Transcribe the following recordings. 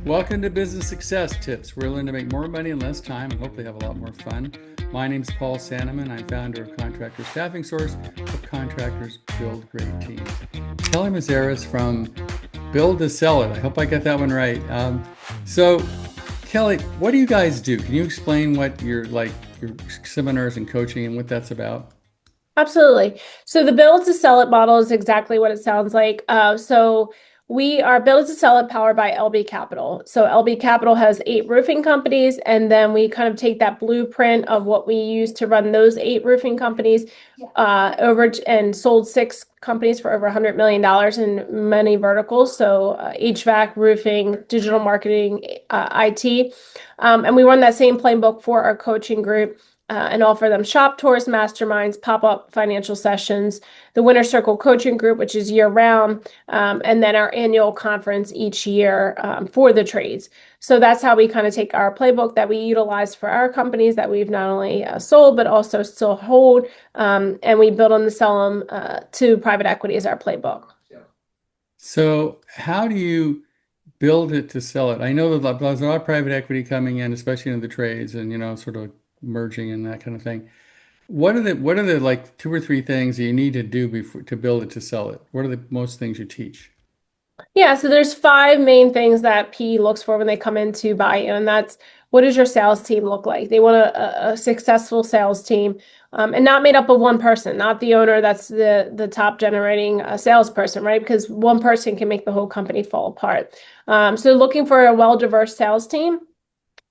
Welcome to Business Success Tips. We're learning to make more money in less time and hopefully have a lot more fun. My name is Paul Sanneman. I'm founder of Contractor Staffing Source, of Contractors Build Great Teams. Kelly Mesaris from 𝗲𝗂𝗹 𝗂𝗏𝗧. I hope I got that one right. So, Kelly, what do you guys do? Can you explain what your seminars and coaching and what that's about? Absolutely. So the build to sell it model is exactly what it sounds like. We are build to sell it powered by 𝗀𝗶𝘂𝗹 Capital. So 𝗀𝗶𝘂𝗹 Capital has 8 roofing companies, and then we kind of take that blueprint of what we use to run those 8 roofing companies and sold 6 companies for over $100 million in many verticals. So HVAC, roofing, digital marketing, IT. And we run that same playbook for our coaching group. And offer them shop tours, masterminds, pop-up financial sessions, the Winner Circle coaching group, which is year-round, and then our annual conference each year for the trades. So that's how we kind of take our playbook that we utilize for our companies that we've not only sold, but also still hold, and we build on the sell them to private equity as our playbook. So how do you build it to sell it? I know that there's a lot of private equity coming in, especially into the trades and, sort of merging and that kind of thing. What are the like 2 or 3 things that you need to do before to build it to sell it? What are the most things you teach? Yeah, so there's 5 main things that PE looks for when they come in to buy you, and that's what does your sales team look like? They want a successful sales team, and not made up of one person, not the owner that's the top generating salesperson, right? Because one person can make the whole company fall apart. So looking for a well-diverse sales team.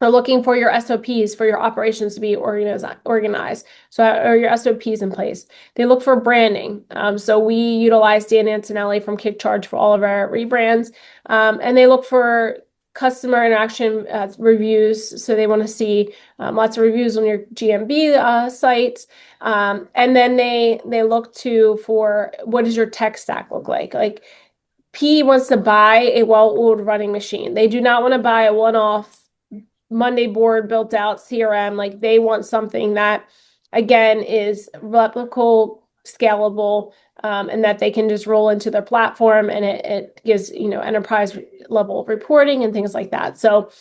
They're looking for your SOPs for your operations to be organized. So, or your SOPs in place. They look for branding. So we utilize Dan Antonelli from Kickcharge for all of our rebrands. And they look for customer interaction reviews. So they want to see lots of reviews on your GMB sites. And then they look for what does your tech stack look like? Like P wants to buy a well-oiled running machine. They do not want to buy a one-off Monday board built out CRM. Like they want something that, again, is replicable, scalable, and that they can just roll into their platform, and it gives enterprise level reporting and things like that. So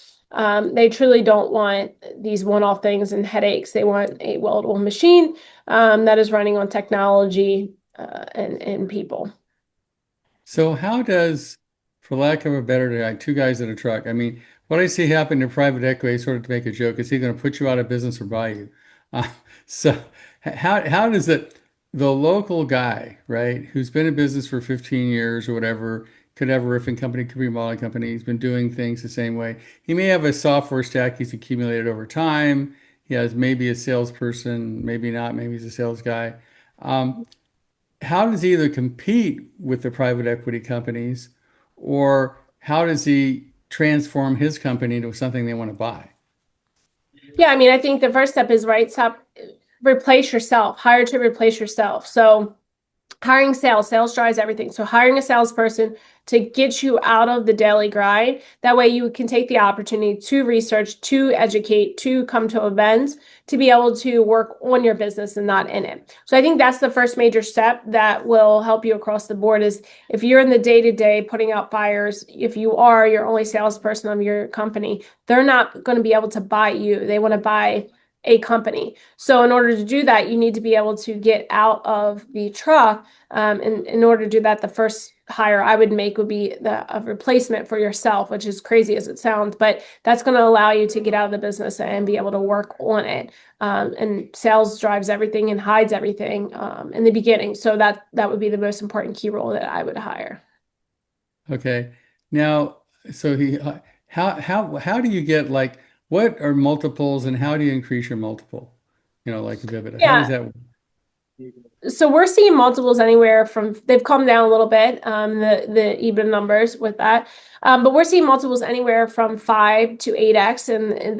they truly don't want these one-off things and headaches. They want a well-oiled machine that is running on technology and people. So how does, for lack of a better term, 2 guys in a truck? I mean, what I see happen in private equity, sort of to make a joke, is he going to put you out of business or buy you? Uh, so how does the local guy, right, who's been in business for 15 years or whatever, could have a roofing company, could be a remodeling company, he's been doing things the same way. He may have a software stack he's accumulated over time. He has maybe a salesperson, maybe not, maybe he's a sales guy. Um, how does he either compete with the private equity companies, or how does he transform his company into something they want to buy? Yeah, I mean, I think the first step is right. Stop, replace yourself, hire to replace yourself. So hiring sales drives everything. So hiring a salesperson to get you out of the daily grind. That way you can take the opportunity to research, to educate, to come to events, to be able to work on your business and not in it. So I think that's the first major step that will help you across the board is if you're in the day-to-day putting out fires, if you are your only salesperson of your company, they're not going to be able to buy you. They want to buy a company. So in order to do that, you need to be able to get out of the truck. And in order to do that, the first hire I would make would be a replacement for yourself, which is crazy as it sounds, but that's going to allow you to get out of the business and be able to work on it. And sales drives everything and hides everything in the beginning. So that would be the most important key role that I would hire. Okay. Now, so how do you get like what are multiples and how do you increase your multiple? Like EBITDA. How does Yeah. that work? So we're seeing multiples anywhere from they've come down a little bit, the EBITDA numbers with that, but we're seeing multiples anywhere from 5 to 8x in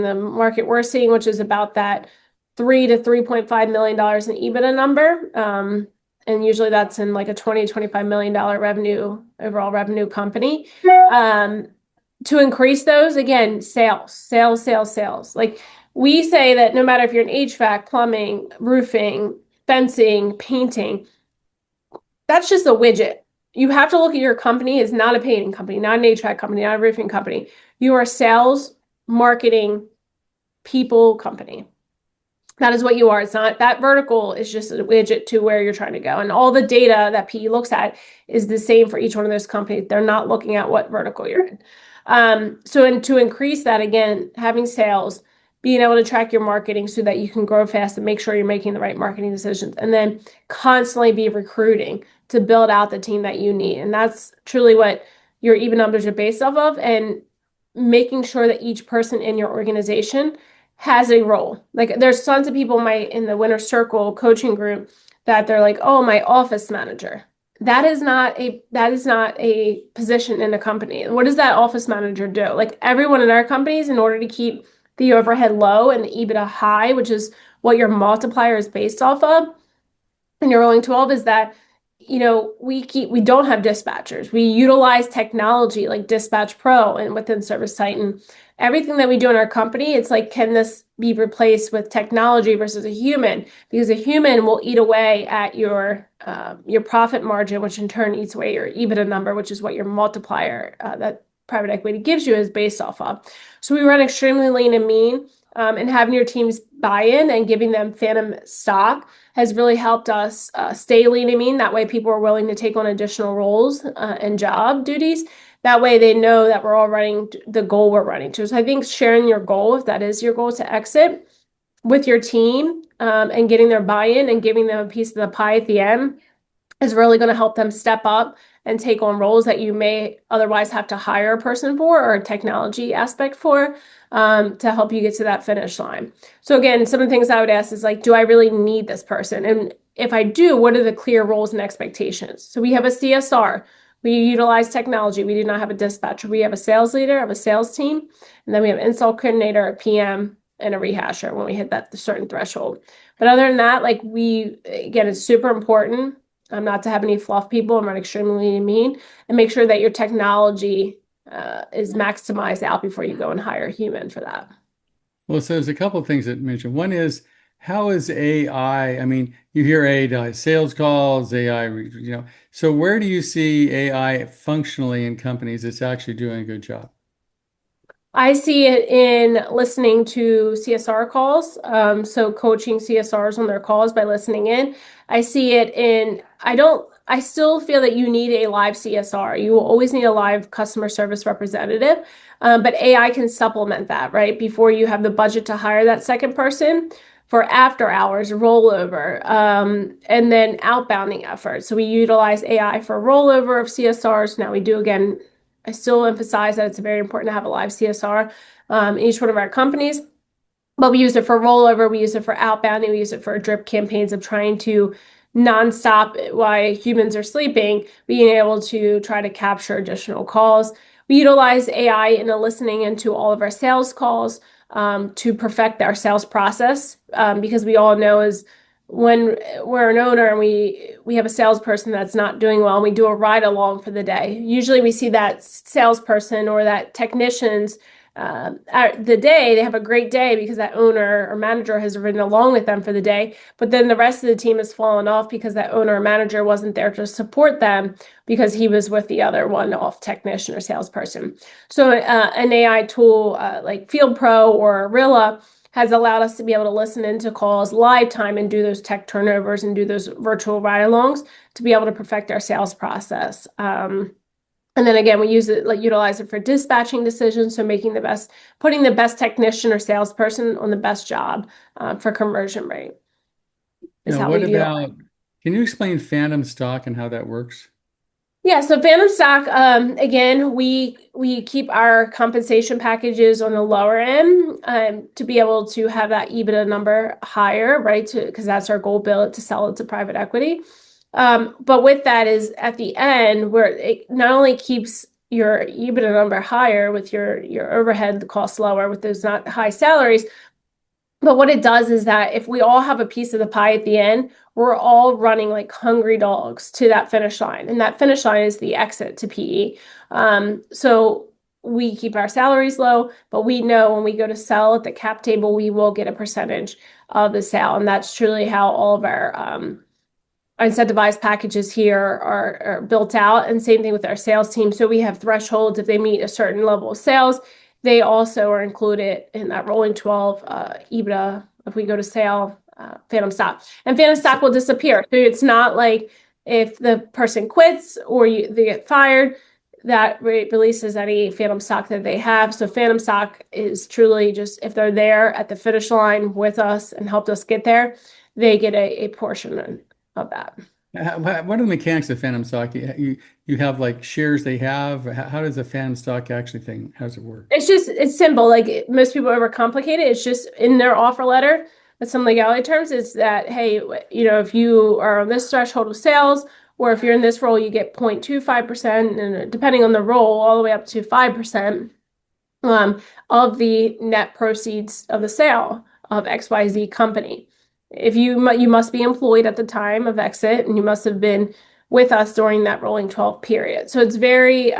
the market we're seeing, which is about that $3 to $3.5 million in EBITDA number, and usually that's in like a $20 to $25 million overall revenue company. To increase those, again, sales. Like we say that no matter if you're in HVAC, plumbing, roofing, fencing, painting, that's just a widget. you have to look at your company as not a painting company, not an HVAC company, not a roofing company. You are a sales, marketing, people company. That is what you are. It's not that vertical is just a widget to where you're trying to go. And all the data that PE looks at is the same for each one of those companies. They're not looking at what vertical you're in. So to increase that, again, having sales, being able to track your marketing so that you can grow fast and make sure you're making the right marketing decisions, and then constantly be recruiting to build out the team that you need. And that's truly what your even numbers are based off of, and making sure that each person in your organization has a role. Like there's tons of people in the Winner Circle coaching group that they're like, oh, my office manager. That is not a position in a company. What does that office manager do? Like everyone in our companies, in order to keep the overhead low and the EBITDA high, which is what your multiplier is based off of, and your rolling 12 is that, we don't have dispatchers. We utilize technology like Dispatch Pro and within Service Titan. Everything that we do in our company, it's like, can this be replaced with technology versus a human? Because a human will eat away at your profit margin, which in turn eats away your EBITDA number, which is what your multiplier that private equity gives you is based off of. So we run extremely lean and mean, and having your teams buy in and giving them phantom stock has really helped us stay lean and mean. That way people are willing to take on additional roles and job duties. That way they know that we're all running the goal we're running to. So I think sharing your goal, if that is your goal to exit, with your team, and getting their buy-in and giving them a piece of the pie at the end is really going to help them step up and take on roles that you may otherwise have to hire a person for, or a technology aspect for, to help you get to that finish line. So again, some of the things I would ask is like, do I really need this person? And if I do, what are the clear roles and expectations? So we have a CSR. We utilize technology. We do not have a dispatcher. We have a sales leader, have a sales team, and then we have an install coordinator, a PM, and a rehasher when we hit that certain threshold. But other than that, like again, it's super important not to have any fluff people and run extremely mean, and make sure that your technology is maximized out before you go and hire a human for that. Well, so there's a couple of things that you mentioned. One is, how is AI? I mean, you hear AI sales calls, AI, so where do you see AI functionally in companies that's actually doing a good job? I see it in listening to CSR calls, so coaching CSRs on their calls by listening in. I see it in, I still feel that you need a live CSR. You will always need a live customer service representative, but AI can supplement that, right? Before you have the budget to hire that second person, for after hours, rollover, and then outbounding efforts. So we utilize AI for rollover of CSRs. Now we do, again, I still emphasize that it's very important to have a live CSR in each one of our companies, but we use it for rollover, we use it for outbounding, we use it for drip campaigns of trying to nonstop while humans are sleeping, being able to try to capture additional calls. We utilize AI in the listening into all of our sales calls to perfect our sales process, because we all know is when we're an owner and we have a salesperson that's not doing well, and we do a ride along for the day. Usually we see that salesperson or that technicians the day, they have a great day because that owner or manager has ridden along with them for the day, but then the rest of the team has fallen off because that owner or manager wasn't there to support them because he was with the other one-off technician or salesperson. So an AI tool like Field Pro or 𝗲𝗏 has allowed us to be able to listen into calls live time and do those tech turnovers and do those virtual ride-alongs to be able to perfect our sales process. And then again, we utilize it for dispatching decisions, so putting the best technician or salesperson on the best job for conversion rate is how we utilize. Can you explain phantom stock and how that works? Yeah, so phantom stock, again, we keep our compensation packages on the lower end to be able to have that EBITDA number higher, right? Because that's our goal, build it to sell it to private equity. But with that is at the end where it not only keeps your EBITDA number higher with your overhead costs lower with those not high salaries, but what it does is that if we all have a piece of the pie at the end, we're all running like hungry dogs to that finish line. And that finish line is the exit to PE. So we keep our salaries low, but we know when we go to sell at the cap table, we will get a percentage of the sale. And that's truly how all of incentivized packages here are built out, and same thing with our sales team. So we have thresholds. If they meet a certain level of sales, they also are included in that rolling 12 EBITDA. If we go to sale, phantom stock, and phantom stock will disappear. So it's not like if the person quits or they get fired, that releases any phantom stock that they have. So phantom stock is truly just if they're there at the finish line with us and helped us get there, they get a portion of that. What are the mechanics of phantom stock? You have like shares they have. How does a phantom stock actually thing? How does it work? It's simple. Like most people overcomplicate it. It's just in their offer letter with some legality terms. It's that, hey, if you are on this threshold of sales, or if you're in this role, you get 0.25%, and depending on the role, all the way up to 5% of the net proceeds of the sale of XYZ company. If you must be employed at the time of exit, and you must have been with us during that rolling 12 period. So it's very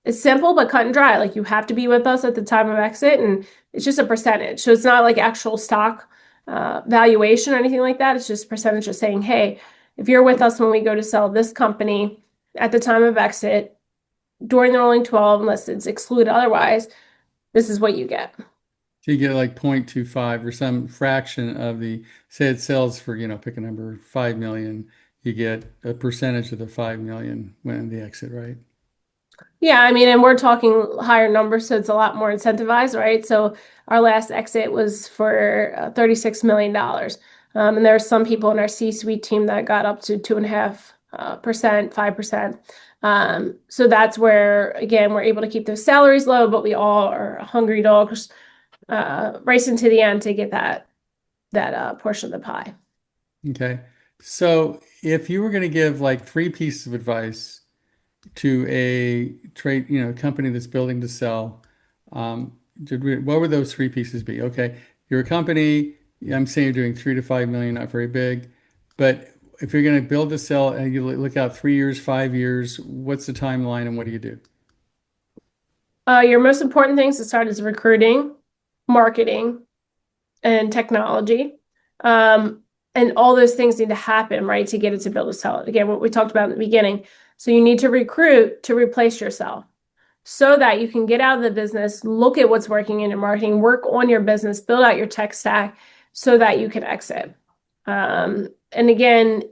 it's simple but cut and dry. Like you have to be with us at the time of exit, and it's just a percentage. So it's not like actual stock valuation or anything like that. It's just a percentage of saying, hey, if you're with us when we go to sell this company at the time of exit during the rolling 12, unless it's excluded otherwise, this is what you get. So you get like 0.25 or some fraction of say it sells for, pick a number, 5 million, you get a percentage of the 5 million when the exit, right? Yeah, and we're talking higher numbers, so it's a lot more incentivized, right? So our last exit was for $36 million. And there are some people in our C-suite team that got up to 2.5%, 5%. So that's where, again, we're able to keep those salaries low, but we all are hungry dogs racing to the end to get that portion of the pie. Okay. So if you were going to give like 3 pieces of advice to a company that's building to sell, what would those 3 pieces be? Okay. You're a company, I'm saying you're doing 3 to 5 million, not very big, but if you're going to build to sell and you look out 3 years, 5 years, what's the timeline and what do you do? Your most important things to start is recruiting, marketing, and technology. And all those things need to happen, right, to get it to build to sell it. Again, what we talked about in the beginning. So you need to recruit to replace yourself so that you can get out of the business, look at what's working in your marketing, work on your business, build out your tech stack so that you can exit. And again,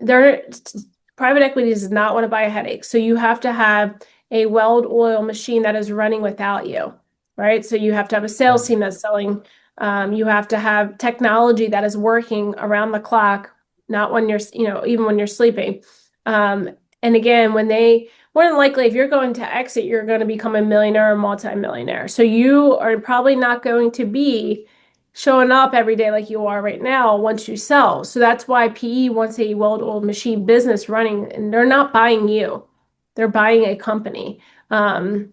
private equity does not want to buy a headache. So you have to have a well-oiled machine that is running without you, right? So you have to have a sales team that's selling. You have to have technology that is working around the clock, not when you're, even when you're sleeping. And again, more than likely, if you're going to exit, you're going to become a millionaire or multimillionaire. So you are probably not going to be showing up every day like you are right now once you sell. So that's why PE wants a well-oiled machine business running, and they're not buying you. They're buying a company. So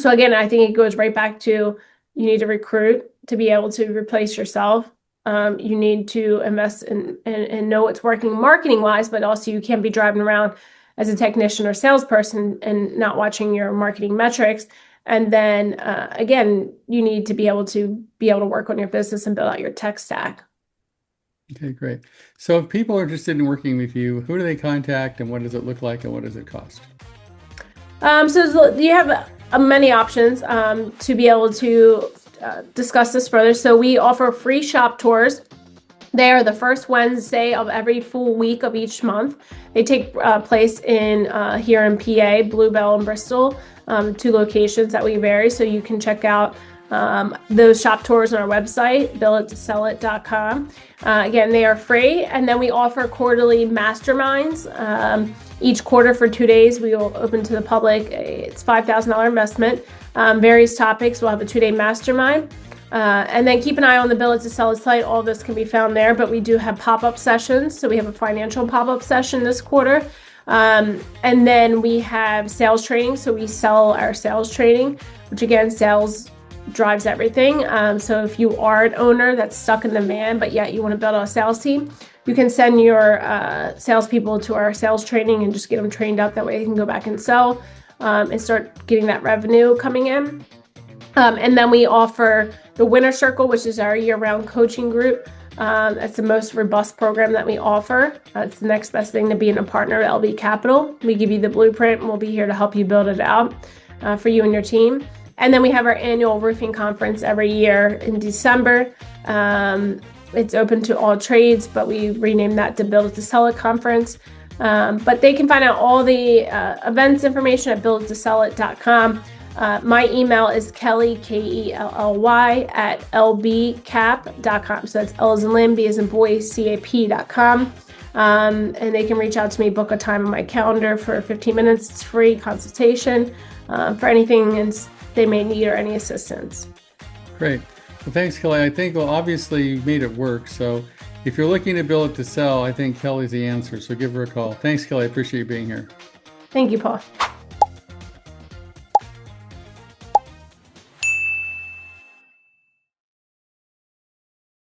again, I think it goes right back to you need to recruit to be able to replace yourself. You need to invest and know what's working marketing-wise, but also you can't be driving around as a technician or salesperson and not watching your marketing metrics. And then again, you need to be able to work on your business and build out your tech stack. Okay, great. So if people are interested in working with you, who do they contact and what does it look like and what does it cost? So you have many options to be able to discuss this further. So we offer free shop tours. They are the first Wednesday of every full week of each month. They take place here in PA, Bluebell and Bristol, 2 locations that we vary. So you can check out those shop tours on our website, 𝗵𝘂𝗹 Again, they are free. And then we offer quarterly masterminds. Each quarter for 2 days, we will open to the public. It's $5,000 investment. Various topics. We'll have a 2-day mastermind. And then keep an eye on the 𝗵𝘂𝗹 site. All this can be found there, but we do have pop-up sessions. So we have a financial pop-up session this quarter. And then we have sales training. So we sell our sales training, which again, sales drives everything. So if you are an owner that's stuck in the van, but yet you want to build a sales team, you can send your salespeople to our sales training and just get them trained up. That way they can go back and sell and start getting that revenue coming in. And then we offer the Winner Circle, which is our year-round coaching group. That's the most robust program that we offer. It's the next best thing to being a partner at 𝗀𝗶𝗿 Capital. We give you the blueprint and we'll be here to help you build it out for you and your team. And then we have our annual roofing conference every year in December. It's open to all trades, but we renamed that to Build It to Sell It Conference. But they can find out all the events information at buildittosellit.com. My email is Kelly, KELLY, at 𝗀𝗶𝗂𝗏.com. So that's L as in Lynn, B as in boy, CAP.com. And they can reach out to me, book a time on my calendar for 15 minutes. It's free consultation for anything they may need or any assistance. Great. Well, thanks, Kelly. I think, well, obviously you made it work. So if you're looking to build it to sell, I think Kelly's the answer. So give her a call. Thanks, Kelly. I appreciate you being here. Thank you, Paul.